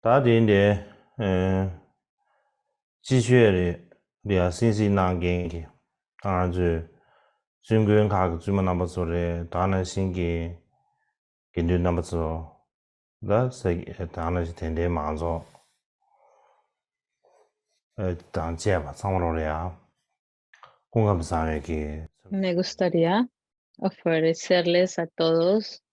다른데 지슈에 신시 난게 당아주 중근 각 주문 넘버소래 다른 신기 긴드 넘버소 다세 다른 텐데 마저 당제바 상으로야 공감상에게 Me gustaría ofrecerles a todos,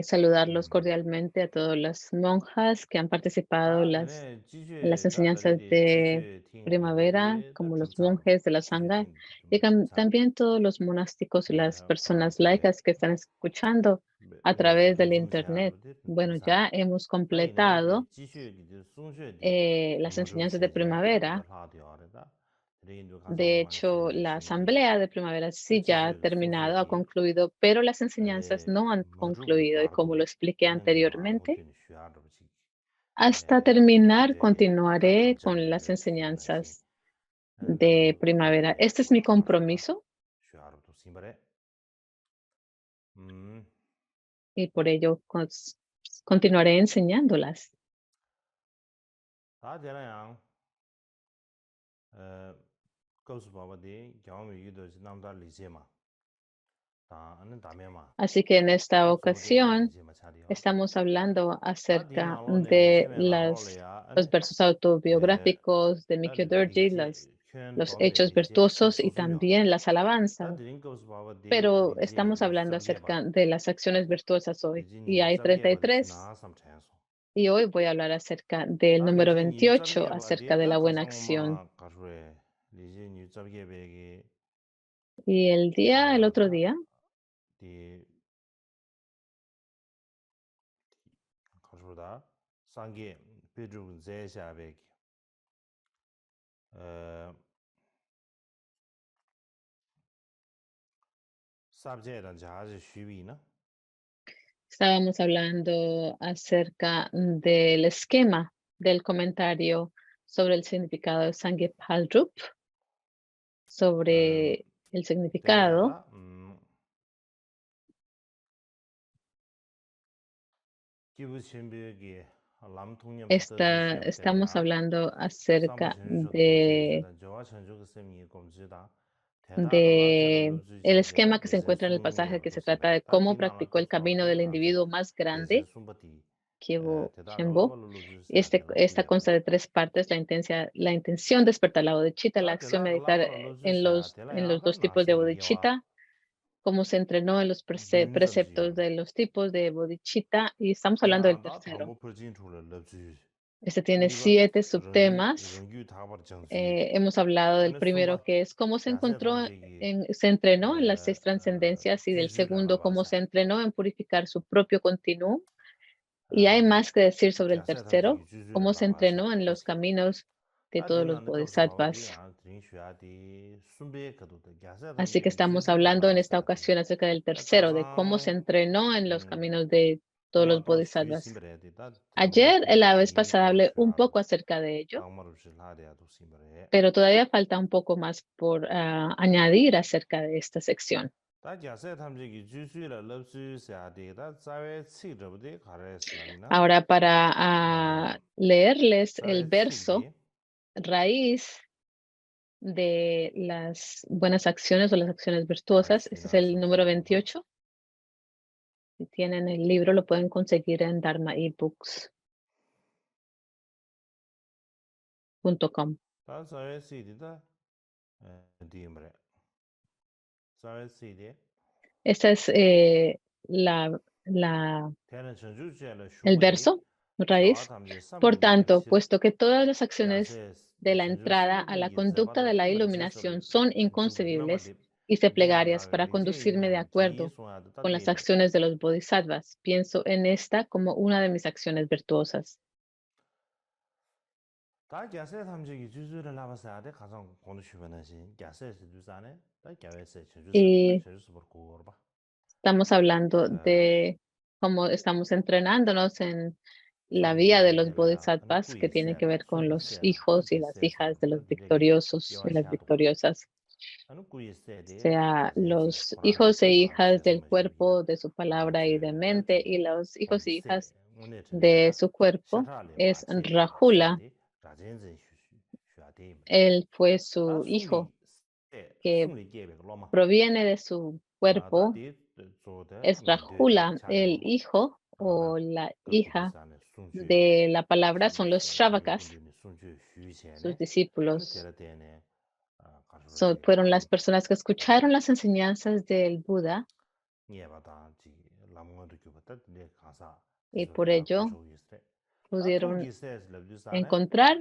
saludarlos cordialmente a todas las monjas que han participado en las enseñanzas de primavera, como los monjes de la Sangha, y también todos los monásticos y las personas laicas que están escuchando a través del Internet. Bueno, ya hemos completado las enseñanzas de primavera. De hecho, la asamblea de primavera sí ya ha terminado, ha concluido, pero las enseñanzas no han concluido. Y como lo expliqué anteriormente, hasta terminar continuaré con las enseñanzas de primavera. Este es mi compromiso y por ello continuaré enseñándolas. Así que en esta ocasión estamos hablando acerca de los versos autobiográficos de Mikio Dorji, los hechos virtuosos y también las alabanzas. Pero estamos hablando acerca de las acciones virtuosas hoy. Y hay 33. Y hoy voy a hablar acerca del número 28, acerca de la buena acción. Y el otro día, estábamos hablando acerca del esquema del comentario sobre el significado de Sangye Paldrup, sobre el significado. Estamos hablando acerca de el esquema que se encuentra en el pasaje, que se trata de cómo practicó el camino del individuo más grande, Kyevo Shenpo. Esta consta de 3 partes: la intención, despertar la bodhicitta, la acción, meditar en los 2 tipos de bodhicitta, cómo se entrenó en los preceptos de los tipos de bodhicitta, y estamos hablando del tercero. Este tiene 7 subtemas. Hemos hablado del primero, que es cómo se entrenó en las 6 trascendencias, y del segundo, cómo se entrenó en purificar su propio continuum. Y hay más que decir sobre el tercero, cómo se entrenó en los caminos de todos los bodhisattvas. Así que estamos hablando en esta ocasión acerca del tercero, de cómo se entrenó en los caminos de todos los bodhisattvas. Ayer, la vez pasada, hablé un poco acerca de ello, pero todavía falta un poco más por añadir acerca de esta sección. Ahora, para leerles el verso raíz de las buenas acciones o las acciones virtuosas, este es el número 28. Si tienen el libro, lo pueden conseguir en dharmaebooks.com. Esta es el verso raíz. Por tanto, puesto que todas las acciones de la entrada a la conducta de la iluminación son inconcebibles, hice plegarias para conducirme de acuerdo con las acciones de los bodhisattvas. Pienso en esta como una de mis acciones virtuosas. Y estamos hablando de cómo estamos entrenándonos en la vía de los bodhisattvas, que tiene que ver con los hijos y las hijas de los victoriosos y las victoriosas, sea los hijos e hijas del cuerpo, de su palabra y de mente, y los hijos e hijas de su cuerpo es Rahula. Él fue su hijo que proviene de su cuerpo. Es Rahula, el hijo o la hija de la palabra son los Shravakas, sus discípulos. Fueron las personas que escucharon las enseñanzas del Buda y por ello pudieron encontrar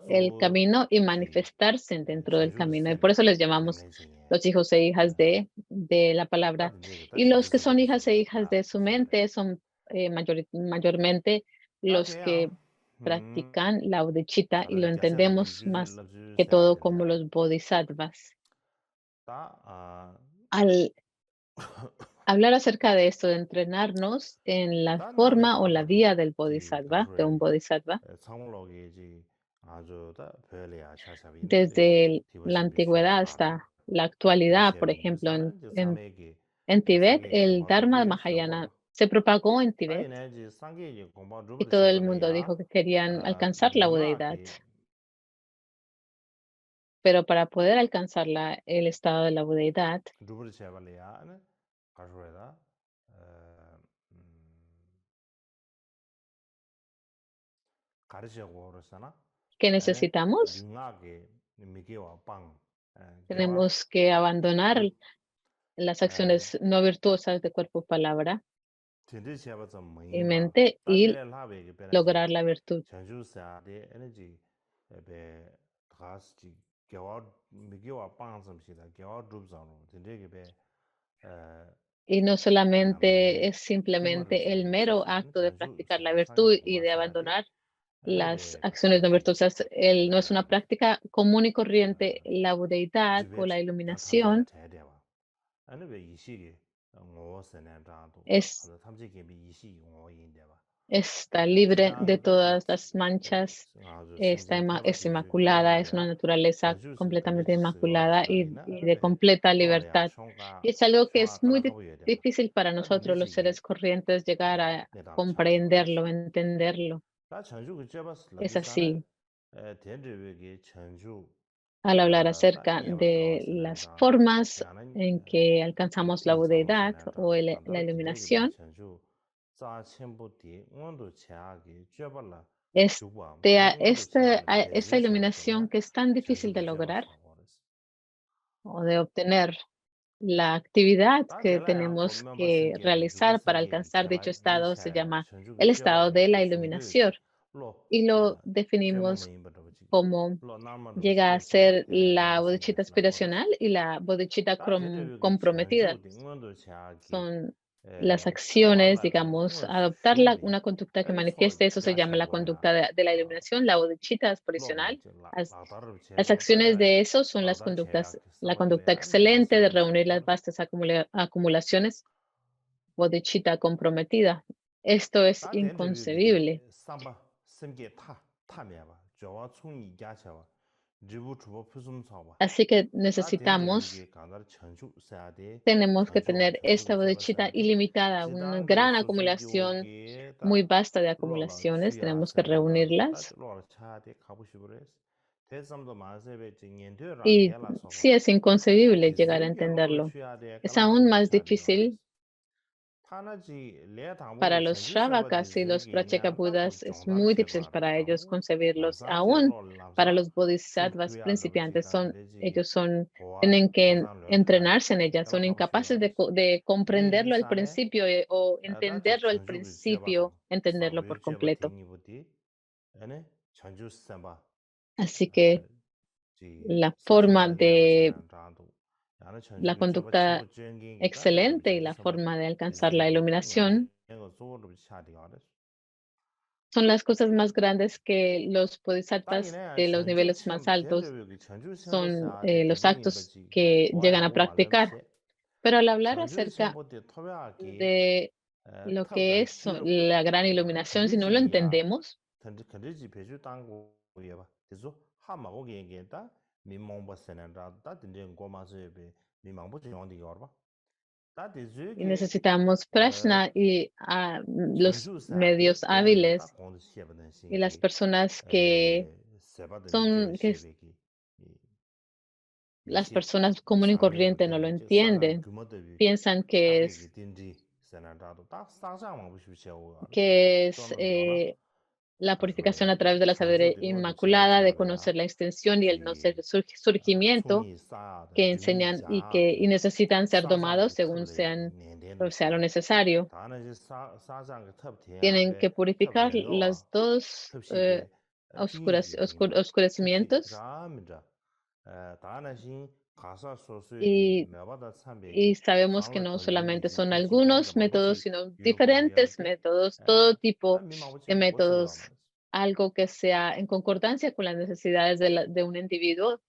el camino y manifestarse dentro del camino. Y por eso les llamamos los hijos e hijas de la palabra. Y los que son hijas e hijas de su mente son mayormente los que practican la bodhicitta y lo entendemos más que todo como los bodhisattvas. Al hablar acerca de esto, de entrenarnos en la forma o la vía del bodhisattva, de un bodhisattva, desde la antigüedad hasta la actualidad, por ejemplo, en Tibet, el Dharma Mahayana se propagó en Tibet y todo el mundo dijo que querían alcanzar la budeidad, pero para poder alcanzar el estado de la budeidad, ¿qué necesitamos? Tenemos que abandonar las acciones no virtuosas de cuerpo, palabra y mente y lograr la virtud. Y no solamente es simplemente el mero acto de practicar la virtud y de abandonar las acciones no virtuosas. No es una práctica común y corriente. La budeidad o la iluminación es, está libre de todas las manchas, es inmaculada, es una naturaleza completamente inmaculada y de completa libertad. Y es algo que es muy difícil para nosotros, los seres corrientes, llegar a comprenderlo, entenderlo. Es así. Al hablar acerca de las formas en que alcanzamos la budeidad o la iluminación, esta iluminación que es tan difícil de lograr o de obtener, la actividad que tenemos que realizar para alcanzar dicho estado se llama el estado de la iluminación y lo definimos como llega a ser la bodhicitta aspiracional y la bodhicitta comprometida. Son las acciones, digamos, adoptar una conducta que manifieste, eso se llama la conducta de la iluminación, la bodhicitta aspiracional. Las acciones de eso son las conductas, la conducta excelente de reunir las vastas acumulaciones, bodhicitta comprometida. Esto es inconcebible. Así que tenemos que tener esta bodhicitta ilimitada, una gran acumulación, muy vasta de acumulaciones, tenemos que reunirlas. Y sí es inconcebible llegar a entenderlo. Es aún más difícil para los Shravakas y los Pratyekabuddhas, es muy difícil para ellos concebirlos. Aún para los Bodhisattvas principiantes, tienen que entrenarse en ellas, son incapaces de comprenderlo al principio o entenderlo al principio, entenderlo por completo. Así que la forma de la conducta excelente y la forma de alcanzar la iluminación son las cosas más grandes que los bodhisattvas de los niveles más altos son los actos que llegan a practicar. Pero al hablar acerca de lo que es la gran iluminación, si no lo entendemos, Y necesitamos Prashna y los medios hábiles y las personas que son, las personas común y corriente no lo entienden. Piensan que es la purificación a través de la sabiduría inmaculada, de conocer la extensión y el no ser surgimiento que enseñan y necesitan ser domados según sea lo necesario. Tienen que purificar los dos oscurecimientos y, y sabemos que no solamente son algunos métodos, sino diferentes métodos, todo tipo de métodos, algo que sea en concordancia con las necesidades de un individuo.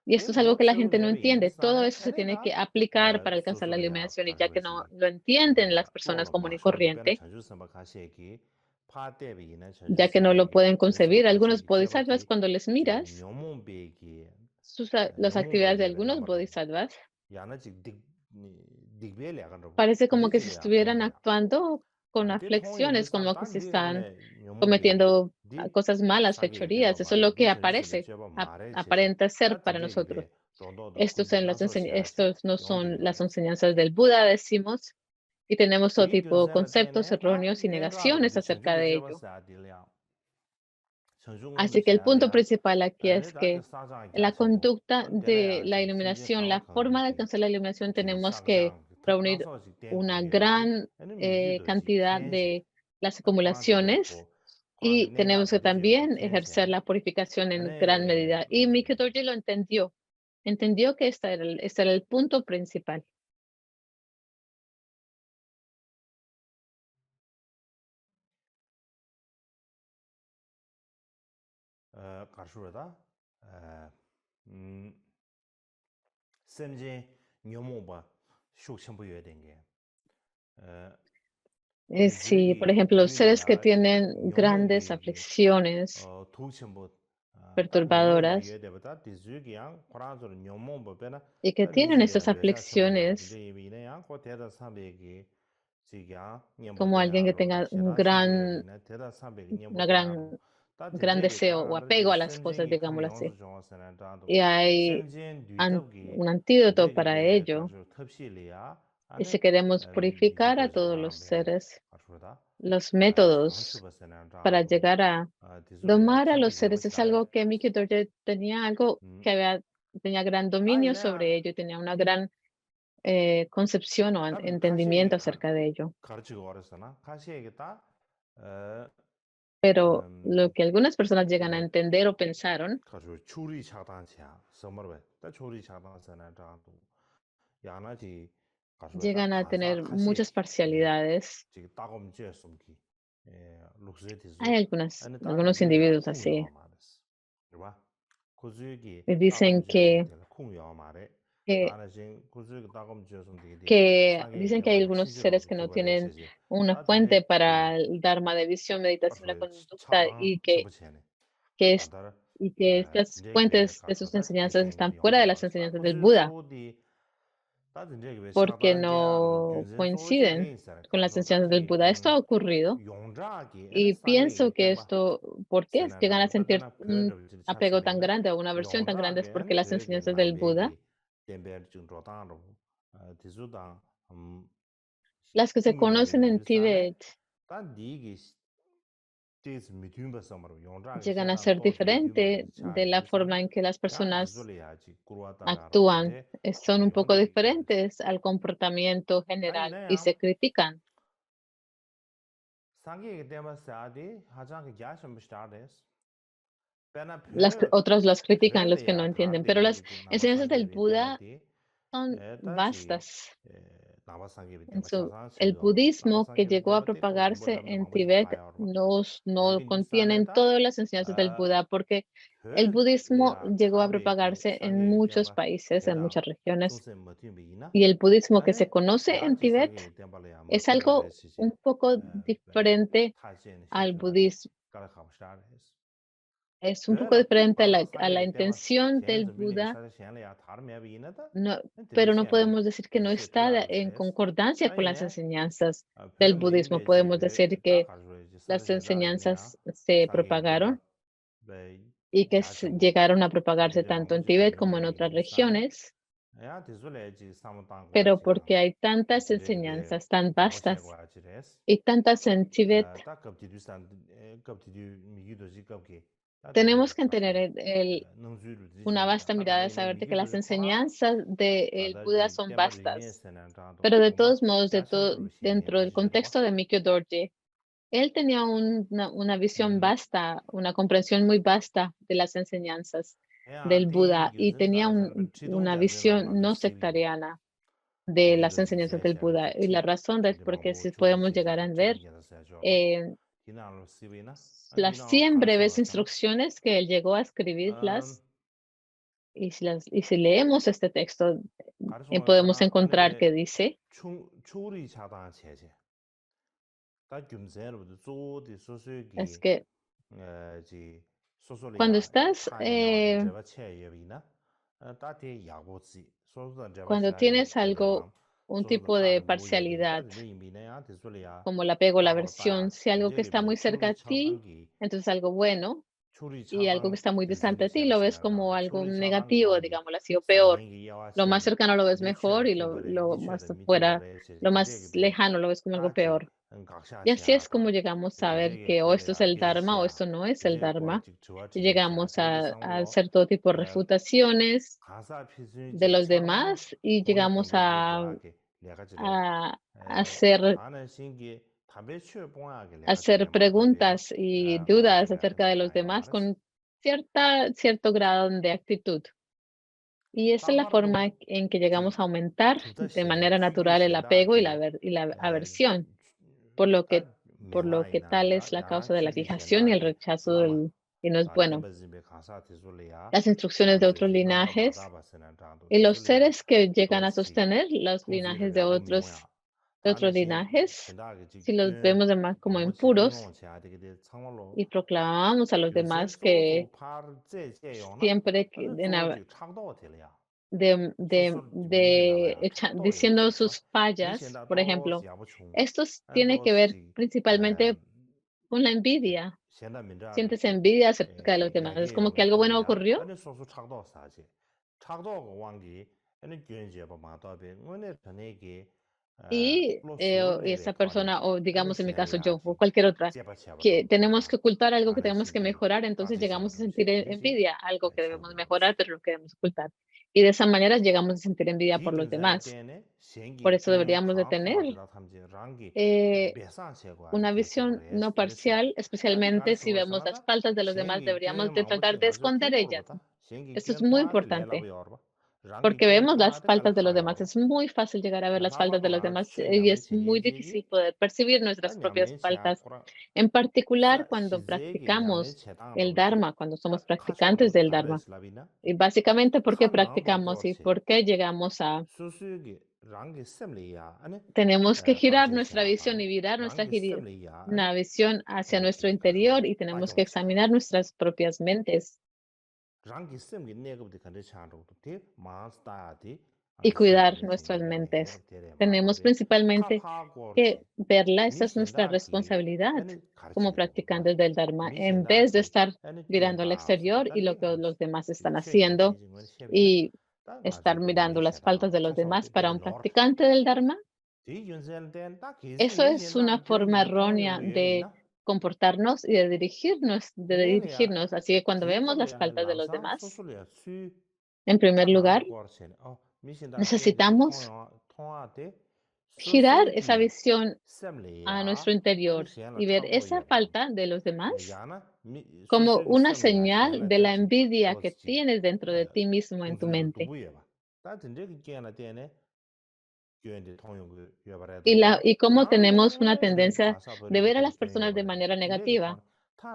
Y esto es algo que la gente no entiende. Todo eso se tiene que aplicar para alcanzar la iluminación y ya que no lo entienden las personas común y corriente, ya que no lo pueden concebir, algunos bodhisattvas cuando les miras, las actividades de algunos bodhisattvas, parece como que si estuvieran actuando con aflicciones, como que si están cometiendo cosas malas, fechorías. Eso es lo que aparenta ser para nosotros. Estos no son las enseñanzas del Buda, decimos, y tenemos todo tipo de conceptos erróneos y negaciones acerca de ello. Así que el punto principal aquí es que la conducta de la iluminación, la forma de alcanzar la iluminación, tenemos que reunir una gran cantidad de las acumulaciones y tenemos que también ejercer la purificación en gran medida. Y Mikio Dorji lo entendió que este era el punto principal. 가르쳐다 semje nyomoba shukchenpuyo dengue Sí, por ejemplo, los seres que tienen grandes aflicciones perturbadoras y que tienen esas aflicciones como alguien que tenga un gran deseo o apego a las cosas, digámoslo así. Y hay un antídoto para ello. Y si queremos purificar a todos los seres, los métodos para llegar a domar a los seres es algo que Mikio Dorje tenía tenía gran dominio sobre ello, tenía una gran concepción o entendimiento acerca de ello. Pero lo que algunas personas llegan a entender o pensaron llegan a tener muchas parcialidades. Hay algunos individuos así. Y dicen dicen que hay algunos seres que no tienen una fuente para el Dharma de visión, meditación, la conducta que estas fuentes de sus enseñanzas están fuera de las enseñanzas del Buda, porque no coinciden con las enseñanzas del Buda. Esto ha ocurrido y pienso que ¿por qué llegan a sentir un apego tan grande o una aversión tan grande? Es porque las enseñanzas del Buda, las que se conocen en Tíbet, llegan a ser diferentes de la forma en que las personas actúan. Son un poco diferentes al comportamiento general y se critican. Otros las critican, los que no entienden, pero las enseñanzas del Buda son vastas. El budismo que llegó a propagarse en Tibet no contienen todas las enseñanzas del Buda, porque el budismo llegó a propagarse en muchos países, en muchas regiones, y el budismo que se conoce en Tibet es algo un poco diferente al budismo es un poco diferente a la intención del Buda, no, pero no podemos decir que no está en concordancia con las enseñanzas del budismo. Podemos decir que las enseñanzas se propagaron y que llegaron a propagarse tanto en Tíbet como en otras regiones, pero porque hay tantas enseñanzas tan vastas y tantas en Tíbet, tenemos que tener una vasta mirada de saber de que las enseñanzas del Buda son vastas, pero de todos modos, dentro del contexto de Mikyo Dorje, él tenía una visión vasta, una comprensión muy vasta de las enseñanzas del Buda y tenía una visión no sectariana de las enseñanzas del Buda. Y la razón es porque si podemos llegar a ver eh, las 100 breves instrucciones que él llegó a escribirlas, y si leemos este texto, podemos encontrar que dice, es que cuando estás, cuando tienes algo, un tipo de parcialidad, como el apego, la aversión, si algo que está muy cerca a ti, entonces algo bueno, y algo que está muy distante de ti lo ves como algo negativo, digámoslo así, o peor. Lo más cercano lo ves mejor y lo más fuera, lo más lejano lo ves como algo peor. Y así es como llegamos a ver que o esto es el Dharma o esto no es el Dharma. Y llegamos a hacer todo tipo de refutaciones de los demás y llegamos a hacer preguntas y dudas acerca de los demás con cierto grado de actitud. Y esa es la forma en que llegamos a aumentar de manera natural el apego y la aversión, por lo que tal es la causa de la fijación y el rechazo y no es bueno. Las instrucciones de otros linajes y los seres que llegan a sostener los linajes de otros linajes, si los vemos demás como impuros y proclamamos a los demás que siempre diciendo sus fallas, por ejemplo, esto tiene que ver principalmente con la envidia. Sientes envidia acerca de los demás. Es como que algo bueno ocurrió y esa persona, o digamos en mi caso yo, o cualquier otra, que tenemos que ocultar algo que tenemos que mejorar, entonces llegamos a sentir envidia, algo que debemos mejorar, pero lo queremos ocultar. Y de esa manera llegamos a sentir envidia por los demás. Por eso deberíamos de tener una visión no parcial, especialmente si vemos las faltas de los demás, deberíamos de tratar de esconder ellas. Esto es muy importante. Porque vemos las faltas de los demás. Es muy fácil llegar a ver las faltas de los demás y es muy difícil poder percibir nuestras propias faltas. En particular, cuando practicamos el Dharma, cuando somos practicantes del Dharma. Y básicamente, ¿por qué practicamos y por qué llegamos a... Tenemos que girar nuestra visión y virar una visión hacia nuestro interior y tenemos que examinar nuestras propias mentes y cuidar nuestras mentes. Tenemos principalmente que verla, esa es nuestra responsabilidad como practicantes del Dharma, en vez de estar mirando al exterior y lo que los demás están haciendo y estar mirando las faltas de los demás para un practicante del Dharma. Eso es una forma errónea de comportarnos y de dirigirnos. Así que cuando vemos las faltas de los demás, en primer lugar, necesitamos girar esa visión a nuestro interior y ver esa falta de los demás como una señal de la envidia que tienes dentro de ti mismo en tu mente. Y cómo tenemos una tendencia de ver a las personas de manera negativa.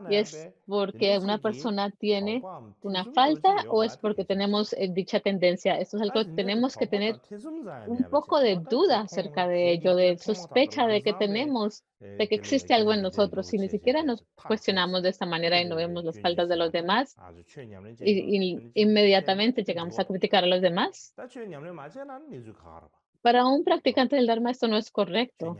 Y es porque una persona tiene una falta o es porque tenemos dicha tendencia. Esto es algo que tenemos que tener un poco de duda acerca de ello, de sospecha de que tenemos, de que existe algo en nosotros. Si ni siquiera nos cuestionamos de esta manera y no vemos las faltas de los demás, y inmediatamente llegamos a criticar a los demás. Para un practicante del Dharma esto no es correcto.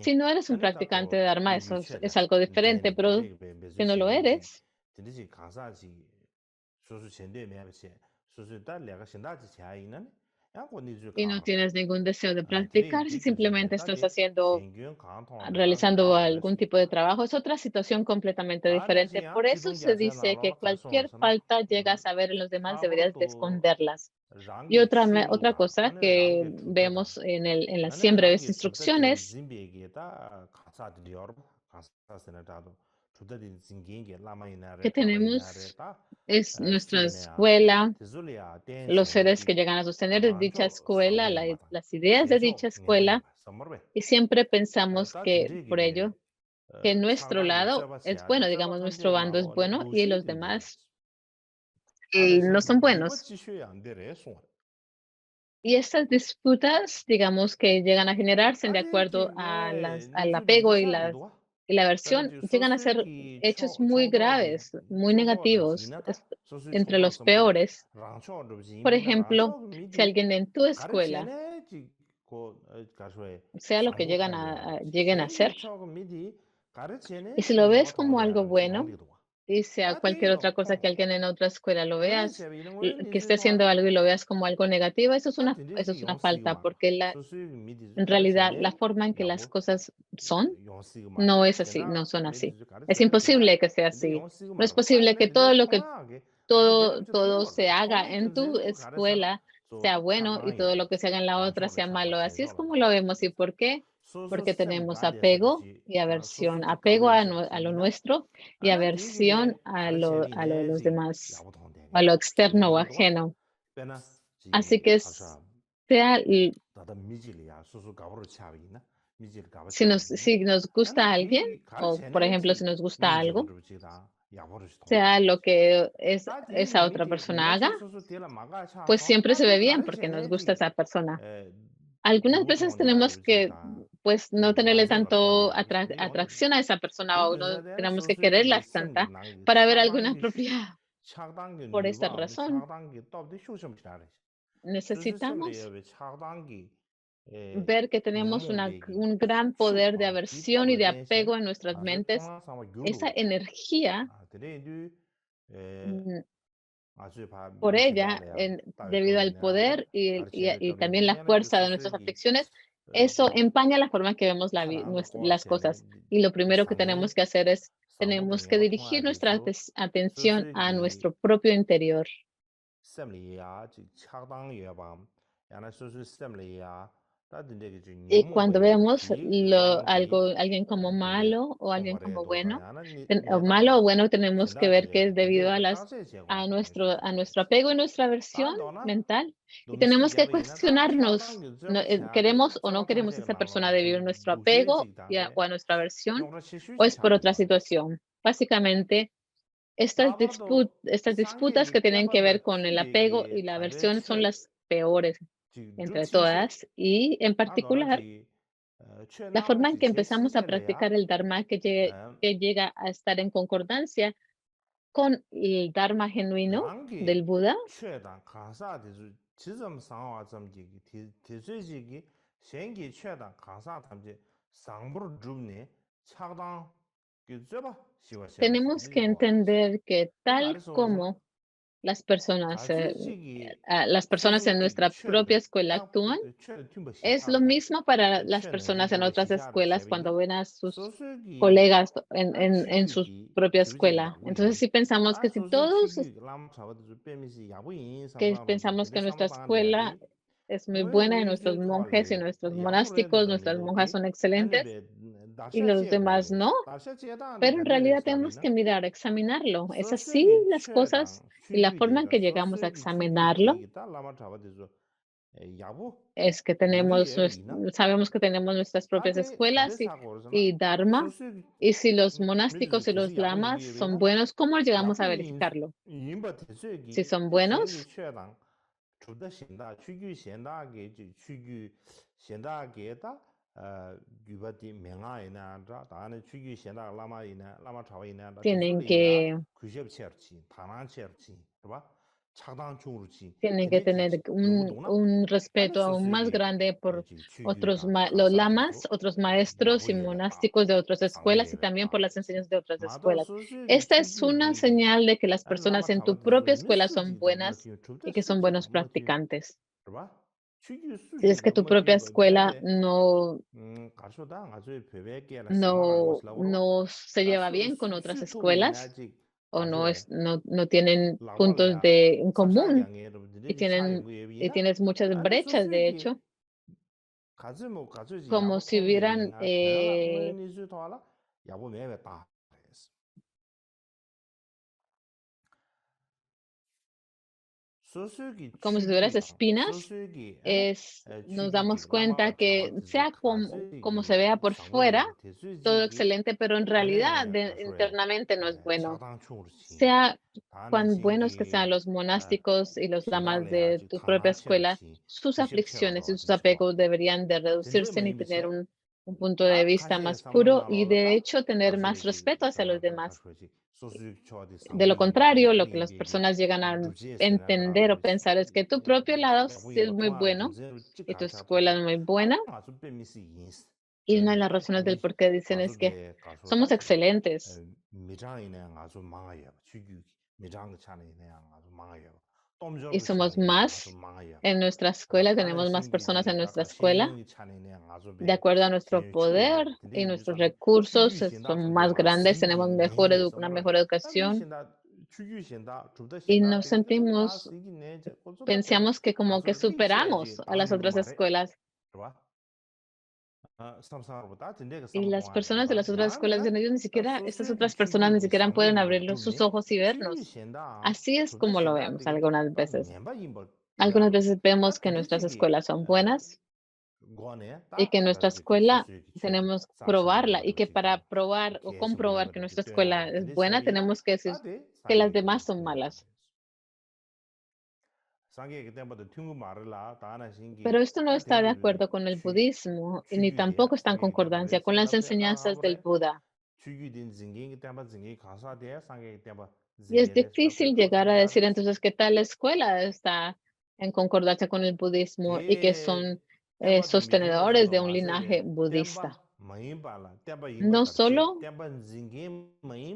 Si no eres un practicante de Dharma, eso es algo diferente, pero si no lo eres y no tienes ningún deseo de practicar, si simplemente estás realizando algún tipo de trabajo, es otra situación completamente diferente. Por eso se dice que cualquier falta llegas a ver en los demás, deberías de esconderlas. Y otra cosa que vemos en las 100 breves instrucciones, que tenemos es nuestra escuela, los seres que llegan a sostener de dicha escuela, las ideas de dicha escuela, y siempre pensamos que por ello, que nuestro lado es bueno, digamos, nuestro bando es bueno y los demás no son buenos. Y estas disputas, digamos, que llegan a generarse de acuerdo al apego y la aversión, llegan a ser hechos muy graves, muy negativos, entre los peores. Por ejemplo, si alguien en tu escuela, sea lo que lleguen a hacer, y si lo ves como algo bueno, y sea cualquier otra cosa que alguien en otra escuela lo veas, que esté haciendo algo y lo veas como algo negativo, eso es una falta, porque en realidad la forma en que las cosas son no es así, no son así. Es imposible que sea así. No es posible que todo se haga en tu escuela sea bueno y todo lo que se haga en la otra sea malo. Así es como lo vemos. ¿Y por qué? Porque tenemos apego y aversión, apego a lo nuestro y aversión a lo de los demás, a lo externo o ajeno. Así que sea, si nos gusta alguien, o por ejemplo, si nos gusta algo, sea lo que esa otra persona haga, pues siempre se ve bien porque nos gusta esa persona. Algunas veces tenemos que, pues, no tenerle tanto atracción a esa persona o no tenemos que quererla tanta para ver algo inapropiado. Por esta razón, necesitamos ver que tenemos un gran poder de aversión y de apego en nuestras mentes. Esa energía, mm, por ella, debido al poder y también la fuerza de nuestras aflicciones, eso empaña la forma en que vemos las cosas. Y lo primero que tenemos que hacer es, tenemos que dirigir nuestra atención a nuestro propio interior. Y cuando vemos alguien como malo o alguien como bueno, o malo o bueno, tenemos que ver que es debido a nuestro apego y nuestra aversión mental. Y tenemos que cuestionarnos, ¿queremos o no queremos a esa persona debido a nuestro apego o a nuestra aversión o es por otra situación? Básicamente, estas disputas que tienen que ver con el apego y la aversión son las peores entre todas y en particular la forma en que empezamos a practicar el Dharma que llega a estar en concordancia con el Dharma genuino del Buda tenemos que entender que tal como las personas en nuestra propia escuela actúan, es lo mismo para las personas en otras escuelas cuando ven a sus colegas en su propia escuela. Entonces, si pensamos que que pensamos que nuestra escuela es muy buena y nuestros monjes y nuestros monásticos, nuestras monjas son excelentes y los demás no, pero en realidad tenemos que mirar, examinarlo. ¿Es así las cosas? Y la forma en que llegamos a examinarlo es que sabemos que tenemos nuestras propias escuelas y Dharma, y si los monásticos y los lamas son buenos, ¿cómo llegamos a verificarlo? Si son buenos, tienen que tienen que tener un respeto aún más grande por los lamas, otros maestros y monásticos de otras escuelas y también por las enseñanzas de otras escuelas. Esta es una señal de que las personas en tu propia escuela son buenas y que son buenos practicantes. Si es que tu propia escuela no se lleva bien con otras escuelas o no tienen puntos en común y tienes muchas brechas, de hecho, como si hubieran como si tuvieras espinas, nos damos cuenta que sea como se vea por fuera, todo excelente, pero en realidad internamente no es bueno. Sea cuán buenos que sean los monásticos y los lamas de tu propia escuela, sus aflicciones y sus apegos deberían de reducirse y tener un punto de vista más puro y de hecho tener más respeto hacia los demás. De lo contrario, lo que las personas llegan a entender o pensar es que tu propio lado sí es muy bueno y tu escuela es muy buena. Y una de las razones del por qué dicen es que somos excelentes. Y somos más en nuestra escuela, tenemos más personas en nuestra escuela. De acuerdo a nuestro poder y nuestros recursos, son más grandes, tenemos una mejor educación y pensamos que como que superamos a las otras escuelas. Y las personas de las otras escuelas dicen, estas otras personas ni siquiera pueden abrir sus ojos y vernos. Así es como lo vemos algunas veces. Algunas veces vemos que nuestras escuelas son buenas y que nuestra escuela tenemos que probarla y que para probar o comprobar que nuestra escuela es buena, tenemos que decir que las demás son malas. Pero esto no está de acuerdo con el budismo ni tampoco está en concordancia con las enseñanzas del Buda. Y es difícil llegar a decir entonces que tal escuela está en concordancia con el budismo y que son sostenedores de un linaje budista. No solo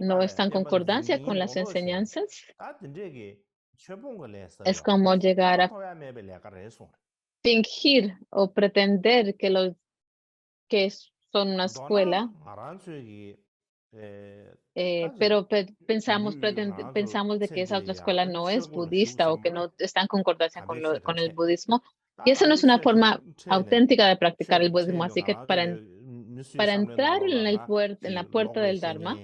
no está en concordancia con las enseñanzas, es como llegar a fingir o pretender que son una escuela, pero pensamos de que esa otra escuela no es budista o que no está en concordancia con el budismo. Y eso no es una forma auténtica de practicar el budismo. Así que para entrar en la puerta del Dharma,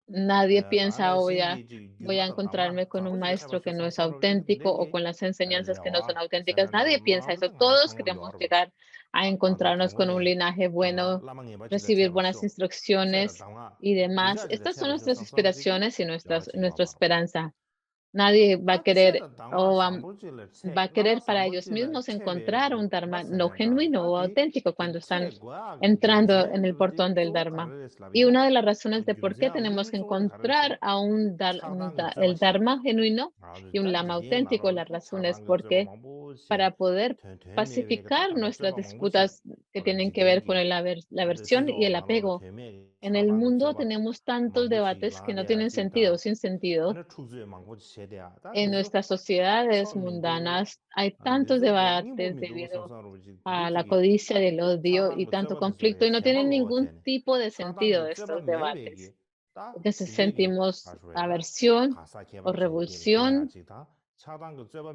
nadie piensa, voy a encontrarme con un maestro que no es auténtico o con las enseñanzas que no son auténticas. Nadie piensa eso. Todos queremos llegar a encontrarnos con un linaje bueno, recibir buenas instrucciones y demás. Estas son nuestras inspiraciones y nuestra esperanza. Nadie va a querer va a querer para ellos mismos encontrar un Dharma no genuino o auténtico cuando están entrando en el portón del Dharma. Y una de las razones de por qué tenemos que encontrar a el Dharma genuino y un Lama auténtico, la razón es porque para poder pacificar nuestras disputas que tienen que ver con la aversión y el apego. En el mundo tenemos tantos debates que no tienen sentido, sin sentido. En nuestras sociedades mundanas hay tantos debates debido a la codicia del odio y tanto conflicto y no tienen ningún tipo de sentido estos debates. Entonces sentimos aversión o revulsión,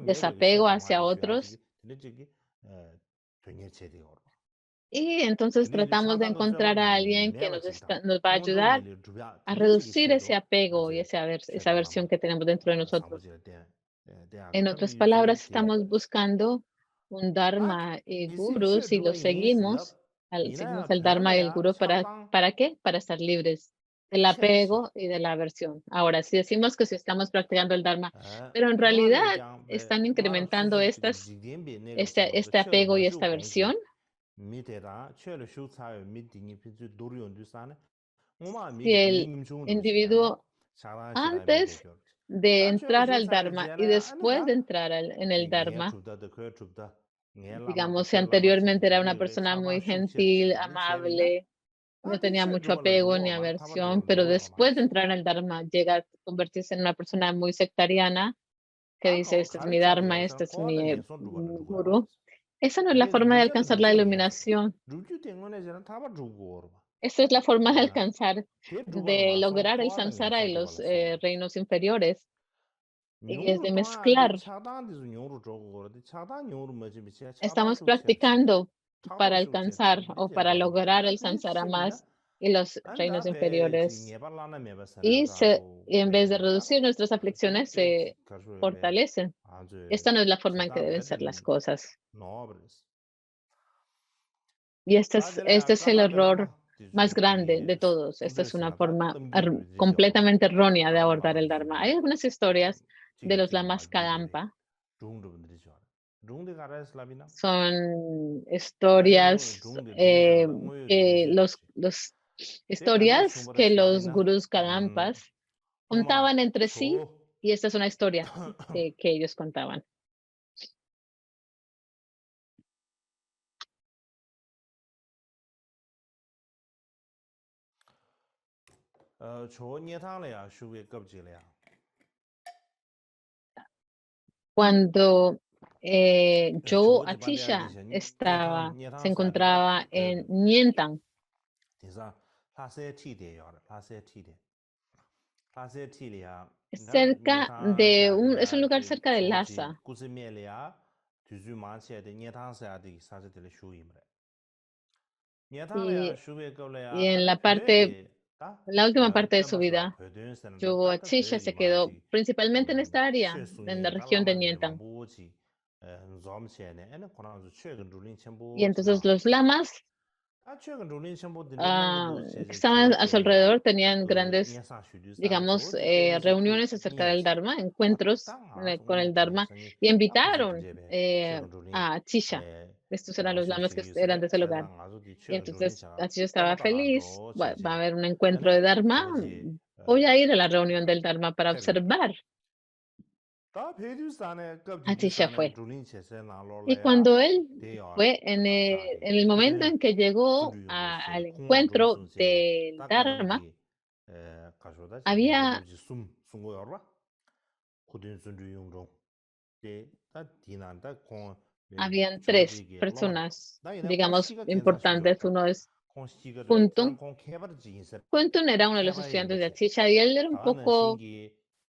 desapego hacia otros Y entonces tratamos de encontrar a alguien que nos va a ayudar a reducir ese apego y esa aversión que tenemos dentro de nosotros. En otras palabras, estamos buscando un dharma y guru si lo seguimos, seguimos el dharma y el guru ¿para qué? Para estar libres del apego y de la aversión. Ahora, si decimos que si estamos practicando el dharma, pero en realidad están incrementando este apego y esta aversión, si el individuo antes de entrar al Dharma y después de entrar en el Dharma, digamos, si anteriormente era una persona muy gentil, amable, no tenía mucho apego ni aversión, pero después de entrar en el Dharma llega a convertirse en una persona muy sectariana que dice, este es mi Dharma, este es mi guru. Esa no es la forma de alcanzar la iluminación. Esa es la forma de alcanzar, de lograr el samsara y los reinos inferiores. Y es de mezclar. Estamos practicando para alcanzar o para lograr el samsara más y los reinos inferiores. Y en vez de reducir nuestras aflicciones, se fortalecen. Esta no es la forma en que deben ser las cosas. Y este es el error más grande de todos. Esta es una forma completamente errónea de abordar el Dharma. Hay algunas historias de los lamas Kadampa. Son historias, historias que los gurús Kadampas contaban entre sí, y esta es una historia que ellos contaban. Cuando Joe Atisha se encontraba en Nientang, es un lugar cerca de Lhasa. Y en la última parte de su vida, Joe Atisha se quedó principalmente en esta área, en la región de Nientang. Y entonces los lamas que estaban a su alrededor tenían grandes, digamos, reuniones acerca del Dharma, encuentros con el Dharma, y invitaron a Atisha. Estos eran los lamas que eran de ese lugar. Y entonces Atisha estaba feliz, va a haber un encuentro de Dharma, voy a ir a la reunión del Dharma para observar. Atisha fue. Y cuando él fue, en el momento en que llegó al encuentro del Dharma, habían tres personas, digamos, importantes. Uno es Kuntun. Kuntun era uno de los estudiantes de Atisha y él era un poco,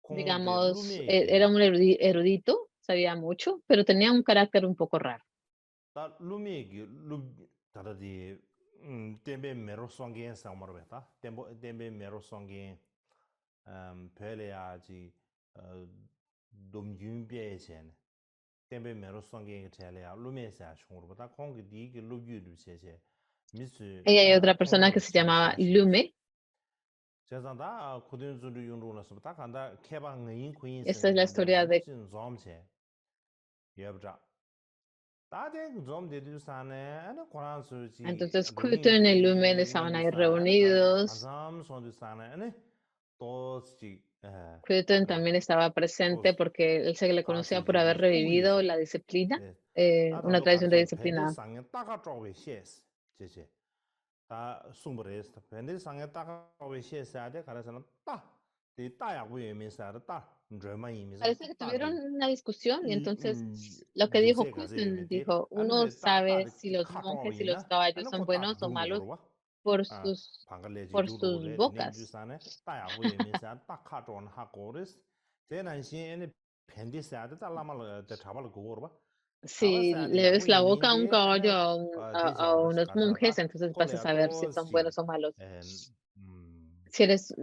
digamos, era un erudito, sabía mucho, pero tenía un carácter un poco raro. Y hay otra persona que se llamaba Lume. Esta es la historia de entonces Kuntun y Lumen estaban ahí reunidos. Kuntun también estaba presente porque él se le conocía por haber revivido la disciplina, una tradición de disciplina. Parece que tuvieron una discusión y entonces lo que dijo Kuntun, dijo, uno sabe si los monjes y los caballos son buenos o malos por sus bocas. Si le ves la boca a un caballo, a unos monjes, entonces vas a saber si son buenos o malos. Si eres,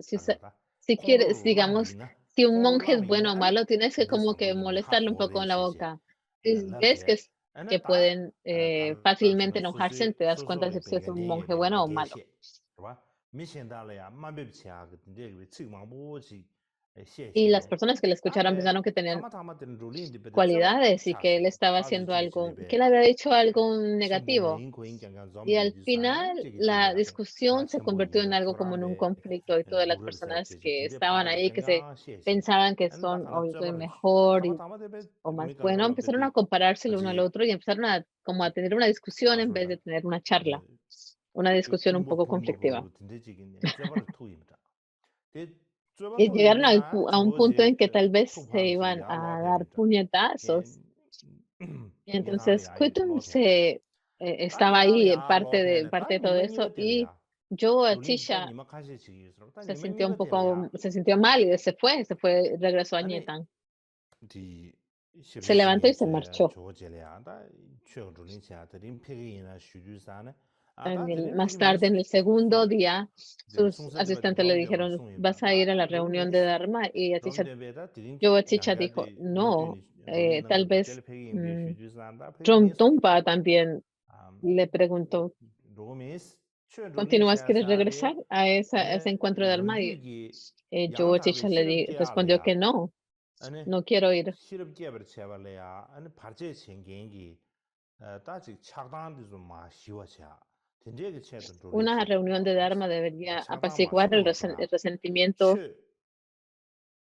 si quieres, digamos, si un monje es bueno o malo, tienes que como que molestarle un poco en la boca. Si ves que pueden fácilmente enojarse, te das cuenta si es un monje bueno o malo. Y las personas que le escucharon pensaron que tenían cualidades y que él estaba haciendo algo, que él había dicho algo negativo. Y al final la discusión se convirtió en algo como en un conflicto y todas las personas que estaban ahí, que se pensaban que son obvio mejor o más bueno, empezaron a compararse el uno al otro y empezaron como a tener una discusión en vez de tener una charla, una discusión un poco conflictiva. Y llegaron a un punto en que tal vez se iban a dar puñetazos. Y entonces Kutum estaba ahí, parte de todo eso, y Joe Tisha se sintió mal y se fue, regresó a Ñetan. Se levantó y se marchó. Más tarde, en el segundo día, sus asistentes le dijeron, vas a ir a la reunión de Dharma, y Joe Tisha dijo, no, tal vez Trump Tumpa también le preguntó, ¿continúas, quieres regresar a ese encuentro de Dharma? Y Joe Tisha respondió que no quiero ir. Una reunión de Dharma debería apaciguar el resentimiento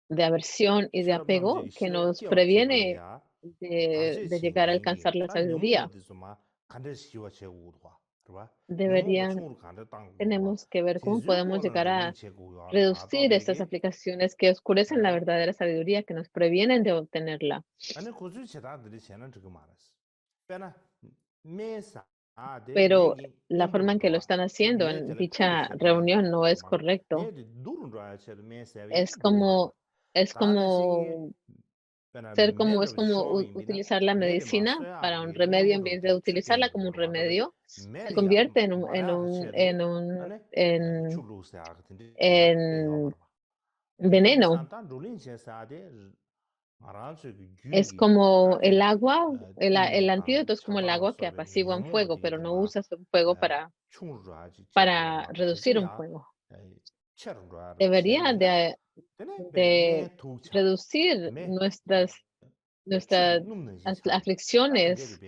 de aversión y de apego que nos previene de llegar a alcanzar la sabiduría. Tenemos que ver cómo podemos llegar a reducir estas aplicaciones que oscurecen la verdadera sabiduría, que nos previenen de obtenerla. Pero la forma en que lo están haciendo en dicha reunión no es correcto. Es como utilizar la medicina para un remedio en vez de utilizarla como un remedio, se convierte en veneno. Es como el agua, el antídoto es como el agua que apacigua un fuego, pero no usas un fuego para reducir un fuego. Debería de reducir nuestras aflicciones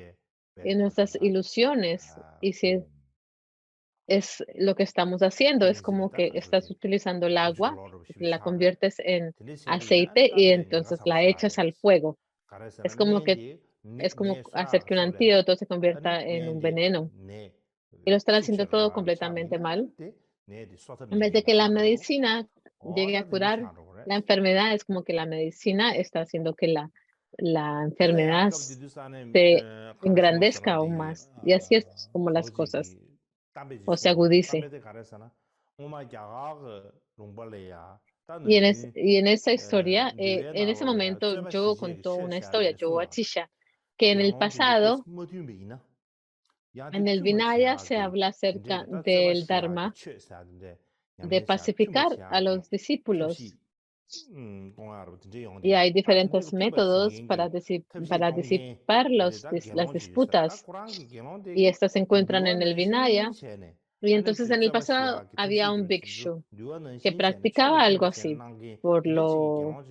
y nuestras ilusiones. Y si es lo que estamos haciendo, es como que estás utilizando el agua, la conviertes en aceite y entonces la echas al fuego. Es como hacer que un antídoto se convierta en un veneno. Y lo están haciendo todo completamente mal. En vez de que la medicina llegue a curar la enfermedad, es como que la medicina está haciendo que la enfermedad se engrandezca aún más. Y así es como las cosas, o se agudice. Y en esa historia, en ese momento, Joe contó una historia, Joe Atisha, que en el pasado, en el Vinaya se habla acerca del Dharma, de pacificar a los discípulos. Y hay diferentes métodos para disipar las disputas. Y estas se encuentran en el Vinaya. Y entonces en el pasado había un bhikshu que practicaba algo así, por lo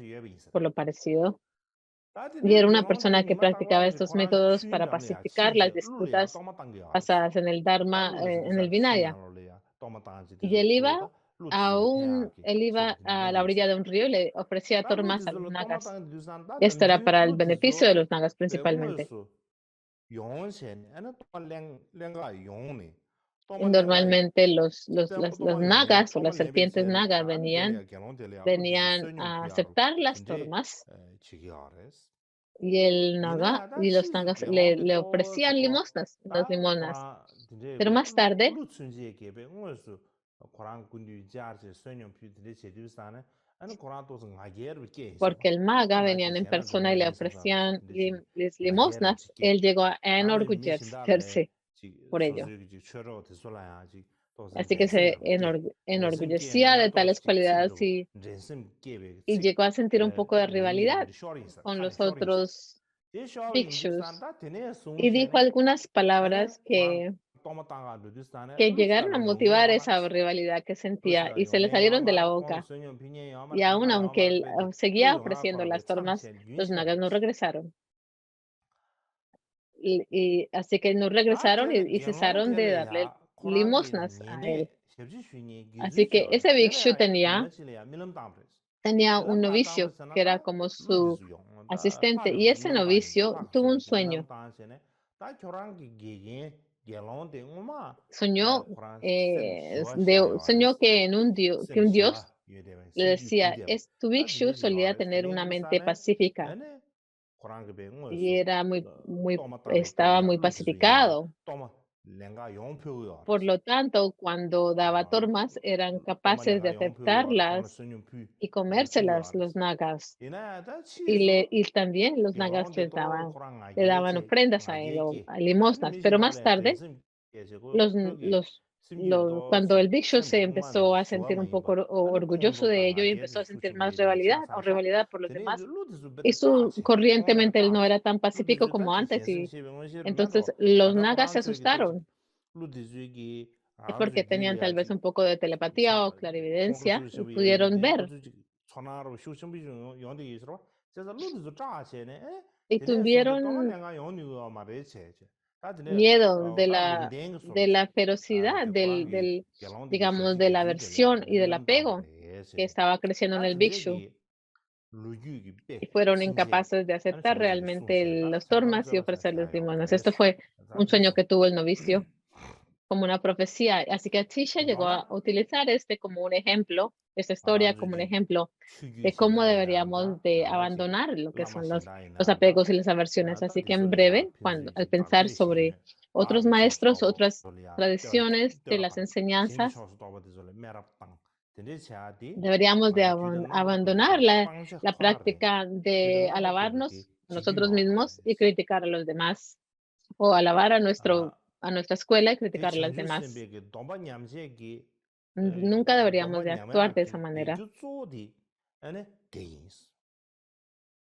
parecido. Y era una persona que practicaba estos métodos para pacificar las disputas basadas en el Dharma, en el Vinaya. Y él iba a la orilla de un río y le ofrecía tormas a los nagas. Esto era para el beneficio de los nagas principalmente. Y normalmente los nagas o las serpientes nagas venían a aceptar las tormas, y el naga y los nagas le ofrecían limosnas, las limonas. Pero más tarde, porque el maga venían en persona y le ofrecían limosnas. Él llegó a enorgullecerse por ello. Así que se enorgullecía de tales cualidades y llegó a sentir un poco de rivalidad con los otros bhikshus y dijo algunas palabras que llegaron a motivar esa rivalidad que sentía y se le salieron de la boca. Y aún aunque él seguía ofreciendo las formas, los nagas no regresaron. Y así que no regresaron y cesaron de darle limosnas a él. Así que ese bhikshu tenía un novicio que era como su asistente y ese novicio tuvo un sueño. Soñó, soñó que un dios le decía, tu bhikshu solía tener una mente pacífica y estaba muy pacificado. Por lo tanto, cuando daba tormas, eran capaces de aceptarlas y comérselas los nagas. Y también los nagas le daban ofrendas a él o a limosnas. Pero más tarde, cuando el bhikshu se empezó a sentir un poco orgulloso de ello y empezó a sentir más rivalidad por los demás, y corrientemente él no era tan pacífico como antes, y entonces los nagas se asustaron porque tenían tal vez un poco de telepatía o clarividencia y pudieron ver y tuvieron miedo de la ferocidad, digamos, de la aversión y del apego que estaba creciendo en el bhikshu. Y fueron incapaces de aceptar realmente los tormas y ofrecerles limonas. Esto fue un sueño que tuvo el novicio como una profecía. Así que Atisha llegó a utilizar como un ejemplo, esta historia como un ejemplo de cómo deberíamos de abandonar lo que son los apegos y las aversiones. Así que en breve, al pensar sobre otros maestros, otras tradiciones de las enseñanzas, deberíamos de abandonar la práctica de alabarnos a nosotros mismos y criticar a los demás, o alabar a nuestra escuela y criticar a las demás. Nunca deberíamos de actuar de esa manera.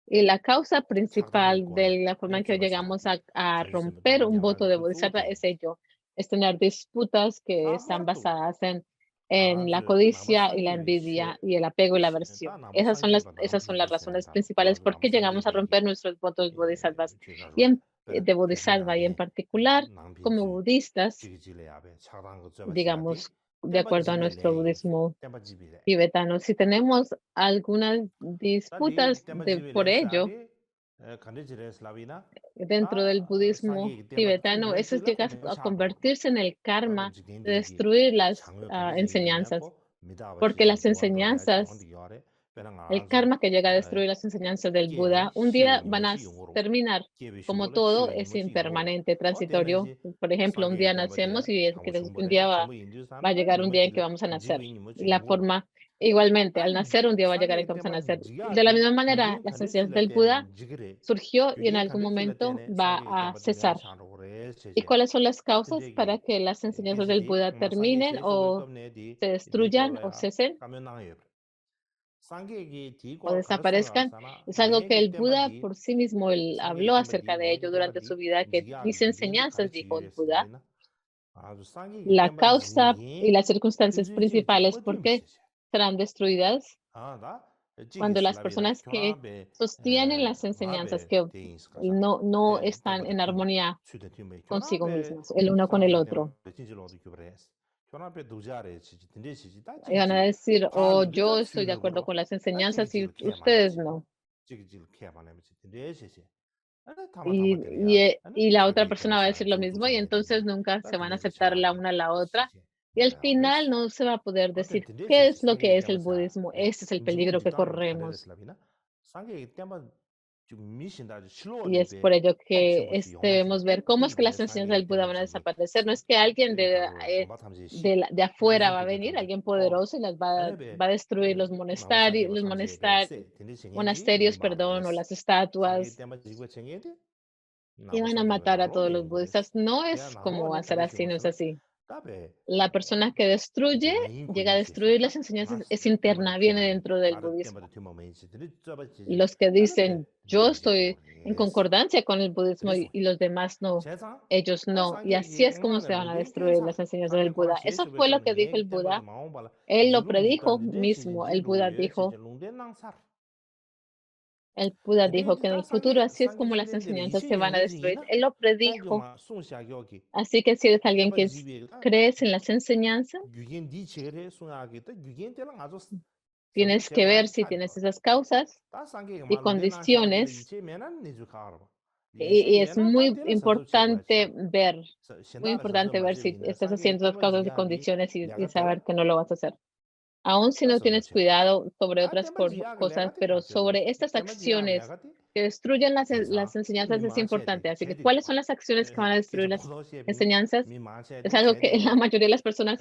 Y la causa principal de la forma en que llegamos a romper un voto de bodhisattva es tener disputas que están basadas en la codicia y la envidia y el apego y la aversión. Esas son las razones principales por qué llegamos a romper nuestros votos bodhisattvas de bodhisattva, y en particular como budistas, digamos, de acuerdo a nuestro budismo tibetano. Si tenemos algunas disputas por ello dentro del budismo tibetano, eso llega a convertirse en el karma de destruir las enseñanzas, porque las enseñanzas, el karma que llega a destruir las enseñanzas del Buda, un día van a terminar. Como todo es impermanente, transitorio. Por ejemplo, un día nacemos y un día va a llegar un día en que vamos a nacer. Igualmente, al nacer un día va a llegar en que vamos a nacer. De la misma manera, las enseñanzas del Buda surgió y en algún momento va a cesar. ¿Y cuáles son las causas para que las enseñanzas del Buda terminen o se destruyan o cesen o desaparezcan? Es algo que el Buda por sí mismo él habló acerca de ello durante su vida, que mis enseñanzas, dijo el Buda, la causa y las circunstancias principales por qué serán destruidas cuando las personas que sostienen las enseñanzas que no están en armonía consigo mismos, el uno con el otro. Y van a decir, yo estoy de acuerdo con las enseñanzas y ustedes no. Y la otra persona va a decir lo mismo y entonces nunca se van a aceptar la una a la otra. Y al final no se va a poder decir qué es lo que es el budismo. Ese es el peligro que corremos. Y es por ello que debemos ver cómo es que las enseñanzas del Buda van a desaparecer. No es que alguien de afuera va a venir, alguien poderoso, y va a destruir monasterios, perdón, o las estatuas, y van a matar a todos los budistas. No es como va a ser así, no es así. La persona que destruye, llega a destruir las enseñanzas, es interna, viene dentro del budismo. Los que dicen, yo estoy en concordancia con el budismo y los demás no, ellos no. Y así es como se van a destruir las enseñanzas del Buda. Eso fue lo que dijo el Buda. Él lo predijo mismo. El Buda dijo que en el futuro así es como las enseñanzas se van a destruir. Él lo predijo. Así que si eres alguien que crees en las enseñanzas, tienes que ver si tienes esas causas y condiciones. Y es muy importante ver si estás haciendo esas causas y condiciones y saber que no lo vas a hacer. Aún si no tienes cuidado sobre otras cosas, pero sobre estas acciones que destruyen las enseñanzas es importante. Así que, ¿cuáles son las acciones que van a destruir las enseñanzas? Es algo que la mayoría de las personas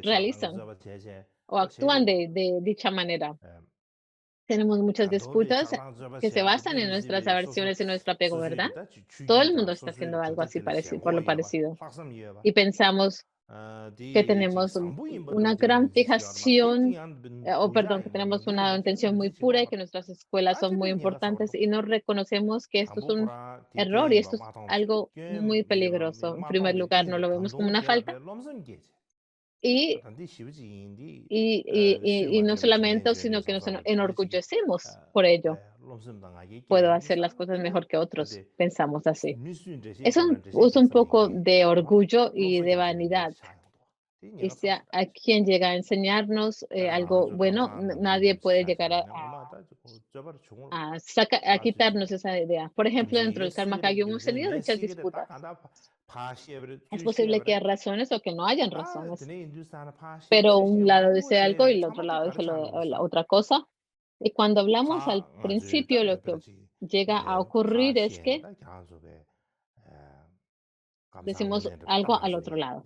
realizan o actúan de dicha manera. Tenemos muchas disputas que se basan en nuestras aversiones y nuestro apego, ¿verdad? Todo el mundo está haciendo algo así por lo parecido. Y pensamos que tenemos una gran fijación, que tenemos una intención muy pura y que nuestras escuelas son muy importantes, y no reconocemos que esto es un error y esto es algo muy peligroso. En primer lugar, no lo vemos como una falta, y no solamente, sino que nos enorgullecemos por ello. Puedo hacer las cosas mejor que otros, pensamos así. Es un poco de orgullo y de vanidad. Y si a quien llega a enseñarnos algo bueno, nadie puede llegar a quitarnos esa idea. Por ejemplo, dentro del Karma Kagyu hemos tenido dichas disputas. Es posible que haya razones o que no hayan razones, pero un lado dice algo y el otro lado dice la otra cosa. Y cuando hablamos al principio, lo que llega a ocurrir es que decimos algo al otro lado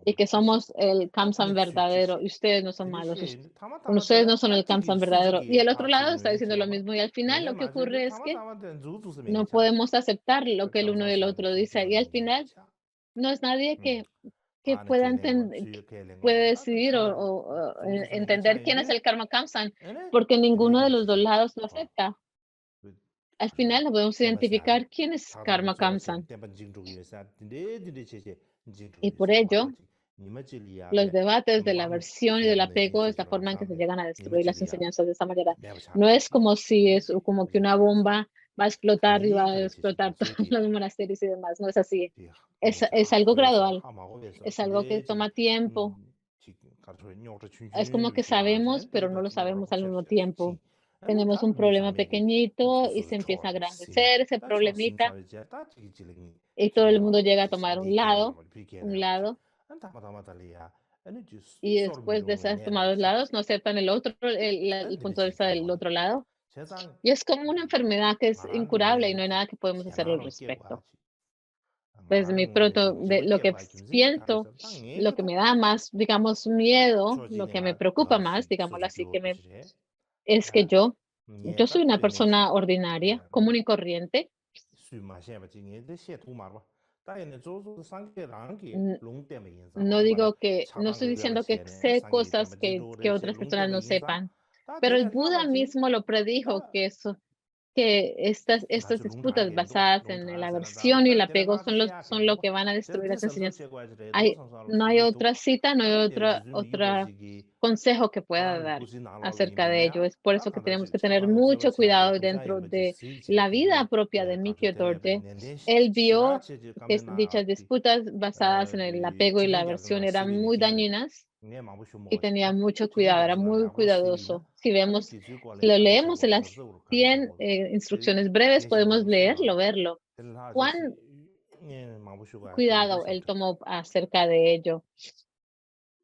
y que somos el Kamsan verdadero y ustedes no son malos, ustedes no son el Kamsan verdadero, y el otro lado está diciendo lo mismo, y al final lo que ocurre es que no podemos aceptar lo que el uno y el otro dice, y al final no es nadie que pueda puede decidir o entender quién es el Karma Kamsan, porque ninguno de los dos lados lo acepta. Al final no podemos identificar quién es Karma Kamsan. Y por ello, los debates de la aversión y del apego es la forma en que se llegan a destruir las enseñanzas de esa manera. No es como si es como que una bomba va a explotar y va a explotar todos los monasterios y demás. No es así. Es algo gradual. Es algo que toma tiempo. Es como que sabemos, pero no lo sabemos al mismo tiempo. Tenemos un problema pequeñito y se empieza a engrandecer ese problemita, y todo el mundo llega a tomar un lado, y después de ser tomados lados no aceptan el punto de vista del otro lado. Y es como una enfermedad que es incurable y no hay nada que podemos hacer al respecto. Desde de lo que pienso, lo que me da más, digamos, miedo, lo que me preocupa más, digámoslo así, es que yo soy una persona ordinaria, común y corriente. No estoy diciendo que sé cosas que otras personas no sepan, pero el Buda mismo lo predijo, que estas disputas basadas en la aversión y el apego son lo que van a destruir las enseñanzas. No hay otra cita, no hay otro consejo que pueda dar acerca de ello. Es por eso que tenemos que tener mucho cuidado dentro de la vida propia de Mikio Dorje. Él vio que dichas disputas basadas en el apego y la aversión eran muy dañinas y tenía mucho cuidado, era muy cuidadoso. Si lo leemos en las 100 instrucciones breves, podemos leerlo, verlo. ¿Cuán cuidado él tomó acerca de ello?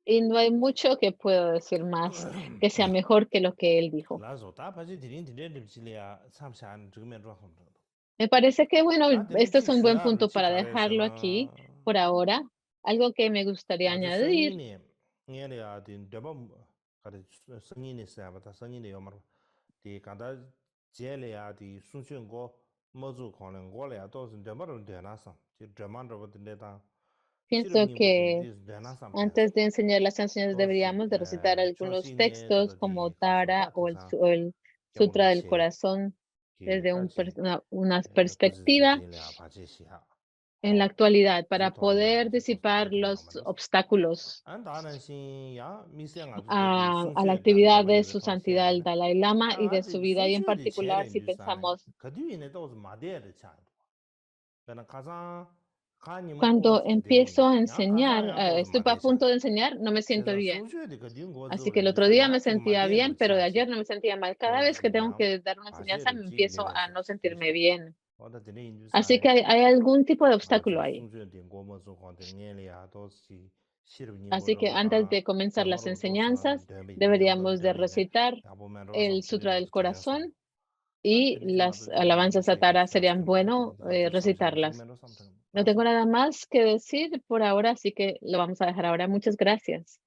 Y no hay mucho que puedo decir más que sea mejor que lo que él dijo. Me parece que, bueno, este es un buen punto para dejarlo aquí por ahora. Algo que me gustaría añadir pienso que antes de enseñar las canciones deberíamos de recitar algunos textos como Tara o el Sutra del Corazón desde una perspectiva en la actualidad para poder disipar los obstáculos a la actividad de su santidad el Dalai Lama y de su vida y en particular si pensamos cuando empiezo a enseñar, estoy a punto de enseñar, no me siento bien. Así que el otro día me sentía bien, pero de ayer no me sentía mal. Cada vez que tengo que dar una enseñanza, me empiezo a no sentirme bien. Así que hay algún tipo de obstáculo ahí. Así que antes de comenzar las enseñanzas, deberíamos de recitar el Sutra del Corazón y las alabanzas a Tara serían bueno recitarlas. No tengo nada más que decir por ahora, así que lo vamos a dejar ahora. Muchas gracias.